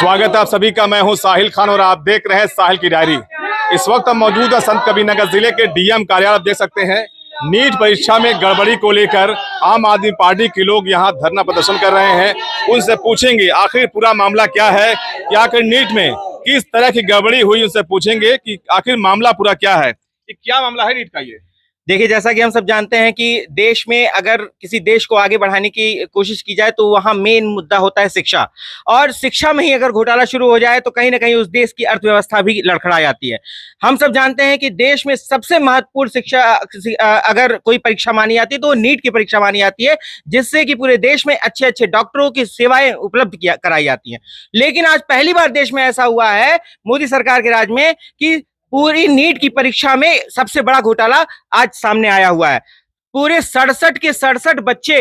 स्वागत है आप सभी का। मैं हूं साहिल खान और आप देख रहे हैं साहिल की डायरी। इस वक्त हम मौजूद है संत कबीरनगर जिले के डीएम कार्यालय। आप देख सकते हैं नीट परीक्षा में गड़बड़ी को लेकर आम आदमी पार्टी के लोग यहां धरना प्रदर्शन कर रहे हैं। उनसे पूछेंगे आखिर पूरा मामला क्या है, कि आखिर नीट में किस तरह की गड़बड़ी हुई। उनसे पूछेंगे कि आखिर मामला पूरा क्या है, कि क्या मामला है नीट का। ये देखिए, जैसा कि हम सब जानते हैं कि देश में अगर किसी देश को आगे बढ़ाने की कोशिश की जाए तो वहां मेन मुद्दा होता है शिक्षा। और शिक्षा में ही अगर घोटाला शुरू हो जाए तो कहीं ना कहीं उस देश की अर्थव्यवस्था भी लड़खड़ा जाती है। हम सब जानते हैं कि देश में सबसे महत्वपूर्ण शिक्षा अगर कोई परीक्षा मानी जाती है तो नीट की परीक्षा मानी जाती है, जिससे कि पूरे देश में अच्छे अच्छे डॉक्टरों की सेवाएं उपलब्ध कराई जाती हैं। लेकिन आज पहली बार देश में ऐसा हुआ है मोदी सरकार के राज में कि पूरी नीट की परीक्षा में सबसे बड़ा घोटाला आज सामने आया हुआ है। पूरे 67 के 67 बच्चे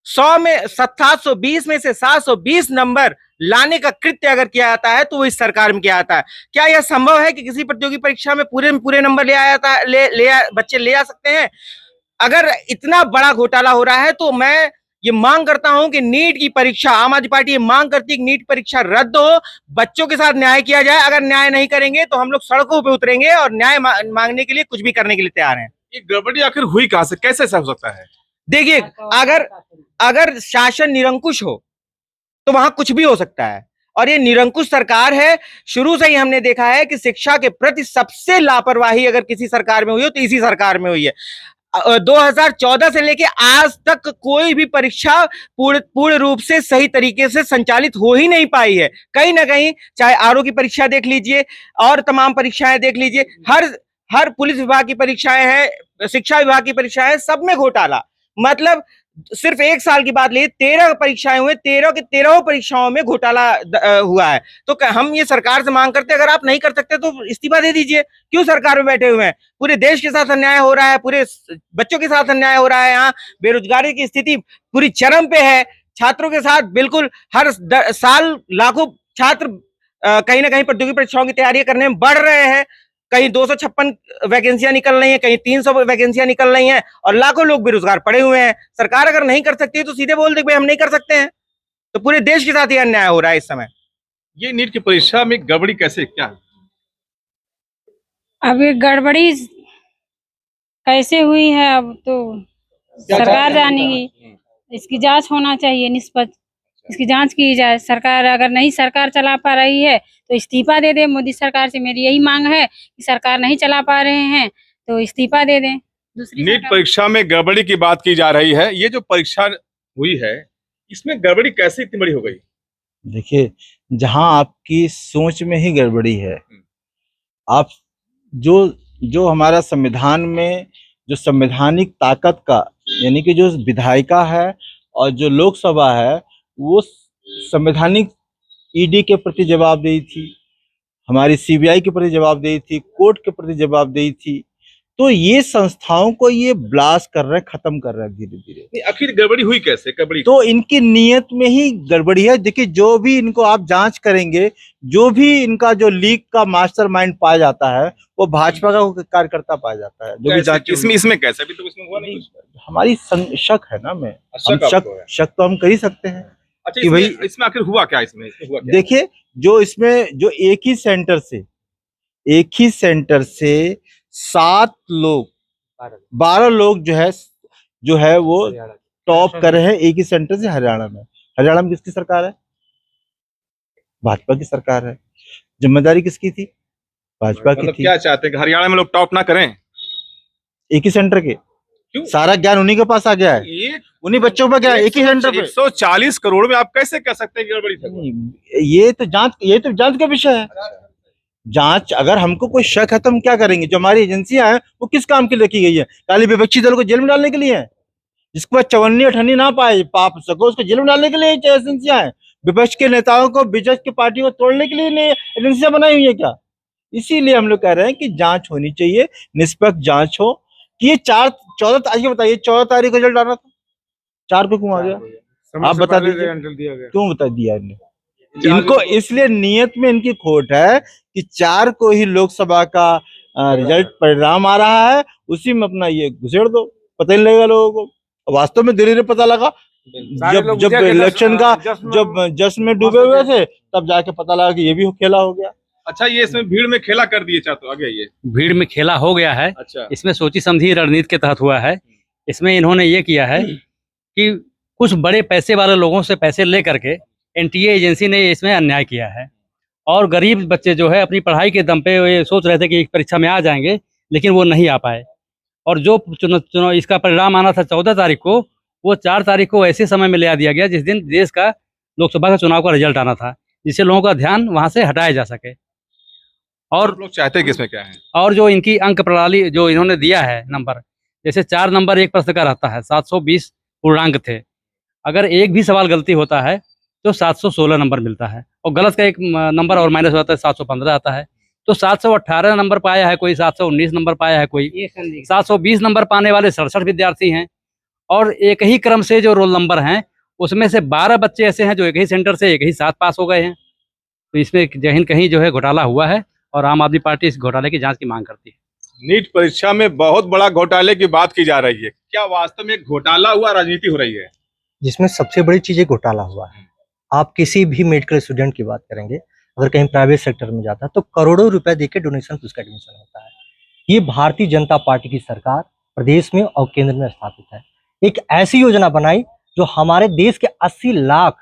100 में 720 में से 720 नंबर लाने का कृत्य अगर किया जाता है तो वो इस सरकार में किया जाता है। क्या यह संभव है कि किसी प्रतियोगी परीक्षा में पूरे नंबर ले आया था बच्चे ले आ सकते हैं? अगर इतना बड़ा घोटाला हो रहा है तो मैं ये मांग करता हूं कि नीट की परीक्षा, आम आदमी पार्टी ये मांग करती है कि नीट परीक्षा रद्द हो, बच्चों के साथ न्याय किया जाए। अगर न्याय नहीं करेंगे तो हम लोग सड़कों पे उतरेंगे और न्याय मांगने के लिए कुछ भी करने के लिए तैयार हैं। ये गड़बड़ी आखिर हुई कहां से, कैसे ऐसा हो सकता है? देखिए, अगर शासन निरंकुश हो तो वहां कुछ भी हो सकता है, और ये निरंकुश सरकार है। शुरू से ही हमने देखा है कि शिक्षा के प्रति सबसे लापरवाही अगर किसी सरकार में हुई हो तो इसी सरकार में हुई है। 2014 से लेके आज तक कोई भी परीक्षा पूर्ण रूप से सही तरीके से संचालित हो ही नहीं पाई है। कहीं ना कहीं चाहे आरओ की परीक्षा देख लीजिए और तमाम परीक्षाएं देख लीजिए, हर पुलिस विभाग की परीक्षाएं हैं, शिक्षा विभाग की परीक्षाएं, सब में घोटाला। मतलब सिर्फ एक साल की बात लीजिए, 13 परीक्षाएं हुए, 13 के 13 परीक्षाओं में घोटाला हुआ है। तो हम ये सरकार से मांग करते हैं, अगर आप नहीं कर सकते तो इस्तीफा दे दीजिए। क्यों सरकार में बैठे हुए हैं? पूरे देश के साथ अन्याय हो रहा है, पूरे बच्चों के साथ अन्याय हो रहा है। यहाँ बेरोजगारी की स्थिति पूरी चरम पे है। छात्रों के साथ बिल्कुल हर साल लाखों छात्र कहीं ना कहीं प्रतियोगी परीक्षाओं की तैयारी करने में बढ़ रहे हैं। कहीं 256 वैकेंसियां निकल रही हैं, कहीं 300 वैकेंसियां निकल रही हैं, और लाखों लोग बेरोजगार पड़े हुए हैं। सरकार अगर नहीं कर सकती है तो सीधे बोल दे भाई हम नहीं कर सकते हैं। तो पूरे देश के साथ ही अन्याय हो रहा है इस समय। ये नीट की परीक्षा में गड़बड़ी कैसे, क्या है? अब ये गड़बड़ी कैसे हुई है अब तो सरकार जानेगी। इसकी जांच होना चाहिए, निष्पक्ष इसकी जांच की जाए। सरकार अगर नहीं सरकार चला पा रही है तो इस्तीफा दे दे मोदी सरकार से। मेरी यही मांग है कि सरकार नहीं चला पा रहे हैं तो इस्तीफा दे दें। दूसरी नीट परीक्षा में गड़बड़ी की बात की जा रही है। ये जो परीक्षा हुई है इसमें गड़बड़ी कैसे इतनी बड़ी हो गई? देखिए, जहां आपकी सोच में ही गड़बड़ी है, आप जो हमारा संविधान में जो संवैधानिक ताकत का, यानी कि जो विधायिका है और जो लोकसभा है, वो संवैधानिक ईडी के प्रति जवाबदेही थी, हमारी सीबीआई के प्रति जवाबदेही थी, कोर्ट के प्रति जवाबदेही थी। तो ये संस्थाओं को ये ब्लास्ट कर रहे हैं, खत्म कर रहे हैं धीरे धीरे। आखिर गड़बड़ी हुई कैसे? गड़बड़ी तो इनकी नीयत में ही गड़बड़ी है। देखिए, जो भी इनको आप जांच करेंगे, जो भी इनका जो लीक का मास्टरमाइंड पाया जाता है वो भाजपा का कार्यकर्ता पाया जाता है। जो भी जांच इसमें कैसे? अभी तो इसमें हुआ नहीं कुछ। हमारी शक है ना, मैं शक तो हम कर ही सकते हैं। अच्छा, कि भाई इसमें आखिर हुआ क्या? इसमें हुआ क्या? देखिए, जो इसमें जो एक ही सेंटर से 7 लोग 12 लोग जो है वो टॉप कर रहे हैं एक ही सेंटर से। हरियाणा में किसकी सरकार है? भाजपा की सरकार है। जिम्मेदारी किसकी थी? भाजपा की थी। क्या चाहते हैं कि हरियाणा में लोग टॉप ना करें? एक ही सेंटर के क्यों? सारा ज्ञान उन्हीं के पास आ गया है, उन्हीं बच्चों पर क्या है, एक ही सेंटर पे। 140 करोड़ में आप कैसे कह सकते हैं कि गड़बड़ी थी? ये तो जांच का विषय है। जांच, अगर हमको कोई शक है तो हम क्या करेंगे? जो हमारी एजेंसियां हैं वो किस काम के लिए रखी गई है? काली विपक्षी दल को जेल में डालने के लिए है? जिसके पास 54 ना पाप सको उसको जेल में डालने के लिए एजेंसियां हैं? विपक्ष के नेताओं को, विपक्ष की पार्टी को तोड़ने के लिए एजेंसियां बनाई हुई है क्या? इसीलिए हम लोग कह रहे हैं कि जांच होनी चाहिए, निष्पक्ष जांच हो। कि ये 14 तारीख, बताइए 14 तारीख को रिजल्ट डाला था, 4 को क्यों आ गया? आप बता दीजिए क्यों बता दिया इन्हें? इनको इसलिए नीयत में इनकी खोट है कि 4 को ही लोकसभा का रिजल्ट परिणाम आ रहा है, उसी में अपना ये घुसेड़ दो, पता ही नहीं लगेगा लोगों को। वास्तव में धीरे धीरे पता लगा जब जब इलेक्शन का जब जश्न में डूबे हुए थे तब जाके पता लगा कि ये भी खेला हो गया। अच्छा, ये इसमें भीड़ में खेला कर दिए चाहते हो, आगे ये भीड़ में खेला हो गया है। अच्छा, इसमें सोची समझी रणनीति के तहत हुआ है। इसमें इन्होंने ये किया है कि कुछ बड़े पैसे वाले लोगों से पैसे ले करके एनटीए एजेंसी ने इसमें अन्याय किया है, और गरीब बच्चे जो है अपनी पढ़ाई के दम पे ये सोच रहे थे कि परीक्षा में आ जाएंगे, लेकिन वो नहीं आ पाए। और जो चुनाव इसका परिणाम आना था 14 तारीख को, वो 4 तारीख को ऐसे समय में ले दिया गया जिस दिन देश का लोकसभा का चुनाव का रिजल्ट आना था, जिससे लोगों का ध्यान वहाँ से हटाया जा सके। और लोग चाहते हैं कि इसमें क्या है, और जो इनकी अंक प्रणाली जो इन्होंने दिया है नंबर, जैसे 4 नंबर एक प्रश्न का रहता है, 720 पूर्णांक थे। अगर एक भी सवाल गलती होता है तो 716 नंबर मिलता है, और गलत का एक नंबर और माइनस होता है 715 आता है। तो 718 नंबर पाया है कोई, 719 नंबर पाया है कोई, 720 नंबर पाने वाले 67 विद्यार्थी हैं। और एक ही क्रम से जो रोल नंबर हैं उसमें से 12 बच्चे ऐसे हैं जो एक ही सेंटर से एक ही साथ पास हो गए हैं। तो इसमें कहीं जो है घोटाला हुआ है, और आम आदमी पार्टी इस घोटाले की जांच की मांग करती है। नीट परीक्षा में बहुत बड़ा घोटाले की बात की जा रही है, क्या वास्तव में घोटाला हुआ, राजनीति हो रही है? जिसमें सबसे बड़ी चीज घोटाला हुआ है। आप किसी भी मेडिकल स्टूडेंट की बात करेंगे, अगर कहीं प्राइवेट सेक्टर में जाता है तो करोड़ों रुपए देके डोनेशन पे उसका एडमिशन होता है। ये भारतीय जनता पार्टी की सरकार प्रदेश में और केंद्र में स्थापित है। एक ऐसी योजना बनाई जो हमारे देश के 80 लाख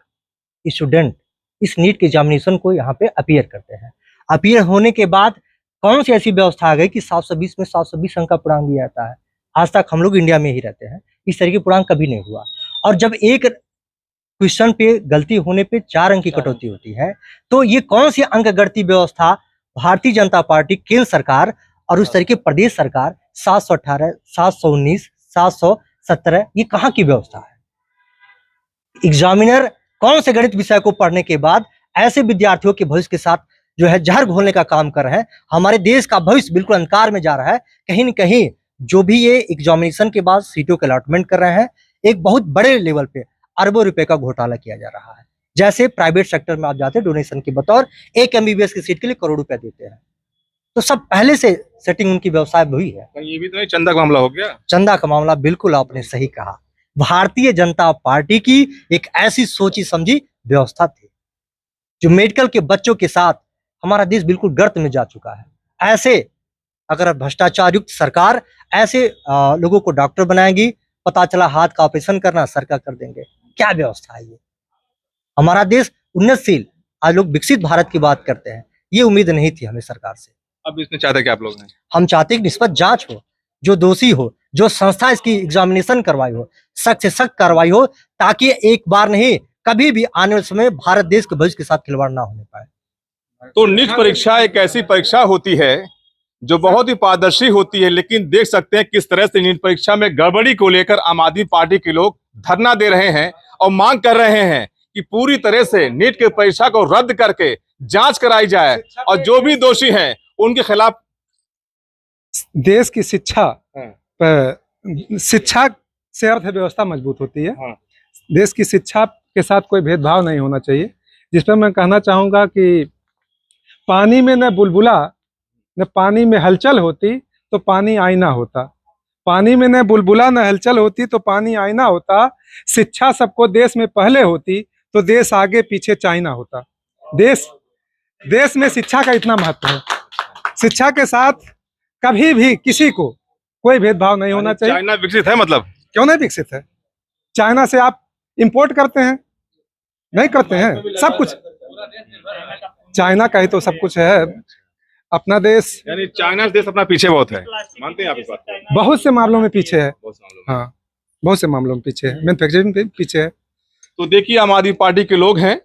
स्टूडेंट इस नीट के एग्जामिनेशन को यहाँ पे अपीयर करते हैं। अपीयर होने के बाद कौन सी ऐसी व्यवस्था आ गई कि 720 में 720 अंक का पूर्णांक दिया जाता है। आज तक हम लोग इंडिया में ही रहते हैं, इस तरह की पूर्णांक कभी नहीं हुआ। और जब एक क्वेश्चन पे गलती होने पे 4 अंक की कटौती होती है, तो ये कौन सी अंक गणती व्यवस्था भारतीय जनता पार्टी केंद्र सरकार और उस तरह की प्रदेश सरकार 718, 719, 717, ये कहाँ की व्यवस्था है? एग्जामिनर कौन से गणित विषय को पढ़ने के बाद ऐसे विद्यार्थियों के भविष्य के साथ जो है जहर घोलने का काम कर रहे हैं। हमारे देश का भविष्य बिल्कुल अंधकार में जा रहा है। कहीं न कहीं जो भी ये एग्जामिनेशन के बाद सीटों के अलॉटमेंट कर रहे हैं, एक बहुत बड़े लेवल पे अरबों रुपए का घोटाला किया जा रहा है। जैसे प्राइवेट सेक्टर में आप जाते हैं, डोनेशन के बतौर एक MBBS की सीट के लिए करोड़ रुपए देते हैं। तो सब पहले से सेटिंग उनकी व्यवस्था हुई है। ये भी तो नहीं चंदा का मामला हो गया? चंदा का मामला, बिल्कुल आपने सही कहा। भारतीय जनता पार्टी की एक ऐसी सोची समझी व्यवस्था थी जो मेडिकल के बच्चों के साथ हमारा देश बिल्कुल गर्त में जा चुका है। ऐसे अगर भ्रष्टाचार युक्त सरकार ऐसे लोगों को डॉक्टर बनाएगी, पता चला हाथ का ऑपरेशन करना सरकार कर देंगे, क्या व्यवस्था है ये? हमारा देश उन्नतशील, आज लोग विकसित भारत की बात करते हैं, ये उम्मीद नहीं थी हमें सरकार से। अब इसमें चाहते क्या आप लोग हैं? हम चाहते हैं कि निष्पक्ष जांच हो, जो दोषी हो, जो संस्था इसकी एग्जामिनेशन करवाई हो, सख्त से सख्त कार्रवाई हो, ताकि एक बार नहीं कभी भी आने वाले समय भारत देश के भविष्य के साथ खिलवाड़ ना होने पाए। तो नीट परीक्षा एक ऐसी परीक्षा होती है जो बहुत ही पारदर्शी होती है, लेकिन देख सकते हैं किस तरह से नीट परीक्षा में गड़बड़ी को लेकर आम आदमी पार्टी के लोग धरना दे रहे हैं और मांग कर रहे हैं कि पूरी तरह से नीट की परीक्षा को रद्द करके जांच कराई जाए, और जो भी दोषी हैं उनके खिलाफ। देश की शिक्षा से अर्थव्यवस्था मजबूत होती है। देश की शिक्षा के साथ कोई भेदभाव नहीं होना चाहिए। जिस पर मैं कहना चाहूँगा कि पानी में न बुलबुला न पानी में हलचल होती तो पानी आईना होता। पानी में न बुलबुला न हलचल होती तो पानी आईना होता। शिक्षा सबको देश में पहले होती तो देश आगे पीछे चाइना होता। देश में शिक्षा का इतना महत्व है। शिक्षा के साथ कभी भी किसी को कोई भेदभाव नहीं होना चाहिए। चाइना विकसित है, मतलब क्यों नहीं विकसित है? चाइना से आप इंपोर्ट करते हैं? नहीं करते हैं। सब कुछ चाइना का ही तो सब कुछ है। अपना देश, यानी चाइना देश अपना पीछे बहुत है, मानते हैं आप इस बात को? बहुत से मामलों में पीछे है। बहुत से मामलों में। हाँ, बहुत से मामलों में पीछे है, मैन्युफैक्चरिंग पे पीछे है। तो देखिए, आम आदमी पार्टी के लोग हैं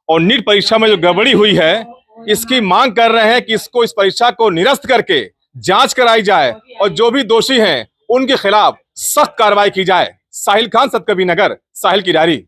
और नीट परीक्षा में जो गड़बड़ी हुई है इसकी मांग कर रहे हैं कि इसको, इस परीक्षा को निरस्त करके जांच कराई जाए और जो भी दोषी हैं उनके खिलाफ सख्त कार्रवाई की जाए। साहिल खान, सतकबीरनगर, साहिल की डायरी।